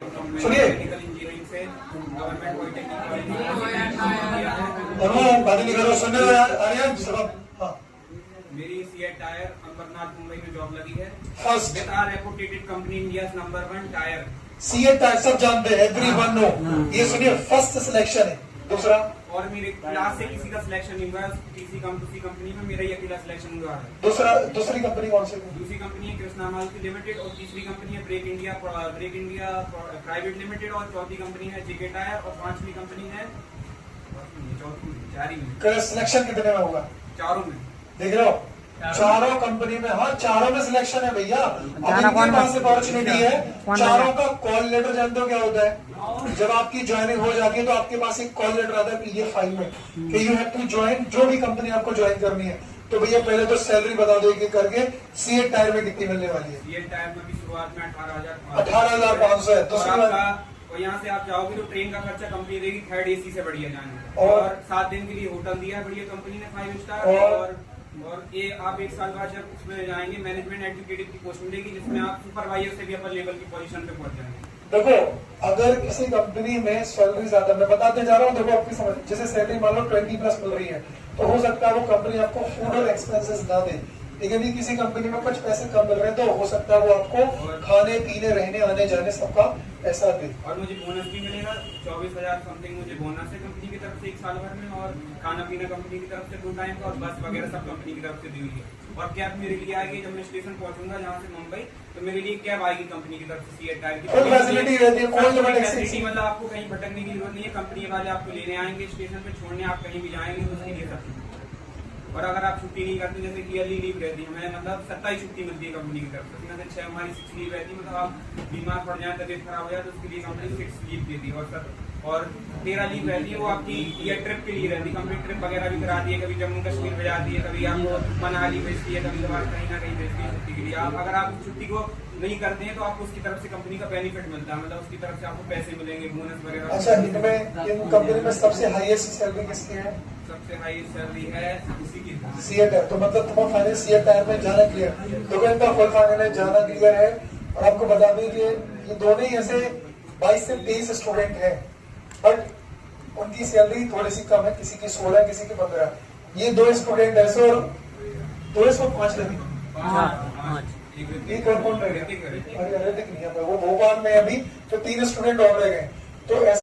सुनिए इंजीनियरिंग से government polytechnic बात नहीं करो, सुनने आर्यन सब। हाँ, मेरी सीएट टायर अंबरनाथ मुंबई में जॉब लगी है। First with our reputated company India number 1 tier. CA tier सब जानते हैं, एवरीवन नो। ये सुनिए, फर्स्ट सिलेक्शन है। दूसरा, और मेरे क्लास से किसी का सिलेक्शन नहीं हुआ, किसी कंपनी में मेरा ही अकेला सिलेक्शन हुआ है। दूसरी कंपनी कौन सी? दूसरी कंपनी है कृष्णा मारुति लिमिटेड, और तीसरी कंपनी है ब्रेक इंडिया प्राइवेट लिमिटेड, और चौथी कंपनी है जेके टायर, और पांचवी कंपनी है सिलेक्शन कितने में होगा? चारों में। देख रहे हो, चारों कंपनी में। हाँ, चारों में सिलेक्शन है भैया। इनके पास अपॉर्चुनिटी है। चारों का कॉल लेटर जानते हो क्या होता है? जब आपकी ज्वाइनिंग हो जाती है तो आपके पास एक कॉल लेटर आता है PDF फाइल में कि यू हैव टू ज्वाइन। जो भी कंपनी आपको ज्वाइन करनी है, तो भैया पहले तो सैलरी बता दो एक करके। सीएट टायर में कितनी मिलने वाली है? सीएट टायर में भी शुरुआत में 18,500 है। दूसरी बात, और यहाँ से आप जाओगे तो ट्रेन का खर्चा कंपनी देगी, थर्ड AC से बढ़िया जाने। और 7 दिन के लिए होटल दिया है बढ़िया कंपनी ने 5 स्टार। और ये आप 1 साल बाद जब उसमें जाएंगे मैनेजमेंट एग्जीक्यूटिव की पोस्ट मिलेगी, जिसमें आप सुपरवाइजर से भी अपर लेवल की पोजीशन पे पहुंच जाएंगे। देखो, अगर किसी कंपनी में सैलरी ज्यादा, मैं बताते जा रहा हूँ, देखो आपकी समझ, जैसे सैलरी मान लो 20+ मिल रही है, तो हो सकता है वो कंपनी आपको फूड और एक्सपेंसेस ना दे। लेकिन यदि किसी कंपनी में कुछ पैसे कम मिल रहे हैं, तो हो सकता है वो आपको खाने पीने रहने आने जाने सबका पैसा दे। और मुझे बोनस भी मिलेगा 24,000 समथिंग मुझे बोनस है कंपनी की तरफ से 1 साल भर में, और खाना पीना कंपनी की तरफ से 2 टाइम का, और बस वगैरह सब कंपनी की तरफ से दी हुई है। और कैब मेरे लिए आएगी जब मैं स्टेशन पहुंचूंगा जहाँ से मुंबई, तो मेरे लिए कैब आएगी कंपनी की तरफ से सीएट टायर की। फैसिलिटी रहती है, कोई फैसिलिटी, मतलब आपको कहीं भटकने की जरूरत नहीं है। कंपनी वाले आपको लेने आएंगे स्टेशन पे, छोड़ने आप कहीं भी जाएंगे तो उसके लिए सब। और अगर आप छुट्टी नहीं करते, जैसे ईयरली लीव रहती है, हमें मतलब 27 छुट्टी मिलती है कंपनी की तरफ से, 6 हमारी 6 लीव रहती है। मतलब आप बीमार पड़ जाए, तबीयत खराब हो जाए, तो उसके लिए कंपनी 6 लीव देती है। और 13 लीव रहती है, वो आपकी ये ट्रिप के लिए रहती है। कंपनी ट्रिप वगैरह भी कराती है, कभी जम्मू कश्मीर भेजाती है, कभी आपको मनाली भेजती है, कभी कभार कहीं ना कहीं भेजती है छुट्टी के लिए। आप अगर आप छुट्टी को नहीं करते हैं तो आपको उसकी तरफ से कंपनी का बेनिफिट मिलता है, मतलब उसकी तरफ से आपको पैसे मिलेंगे, बोनस वगैरह। अच्छा, इनमें इन कंपनी में सबसे हाईएस्ट सैलरी किसकी है? सबसे हाई सैलरी है उसी की सीएट है। तो मतलब तुम्हारा फाइनल सीएट टायर में जाना क्लियर। देखो, इनका फुल फाइनल है, जाना क्लियर है। और आपको बता दें कि ये दोनों ही ऐसे 22 से 23 स्टूडेंट हैं, बट उनकी सैलरी थोड़ी सी कम है, किसी की 16, किसी की 15। ये 2 स्टूडेंट ऐसे, और 2 इसको 5 लगी। एक और कौन रह गया? अरे ऋतिक नहीं है, वो भोपाल में अभी, तो 3 स्टूडेंट और रह गए। तो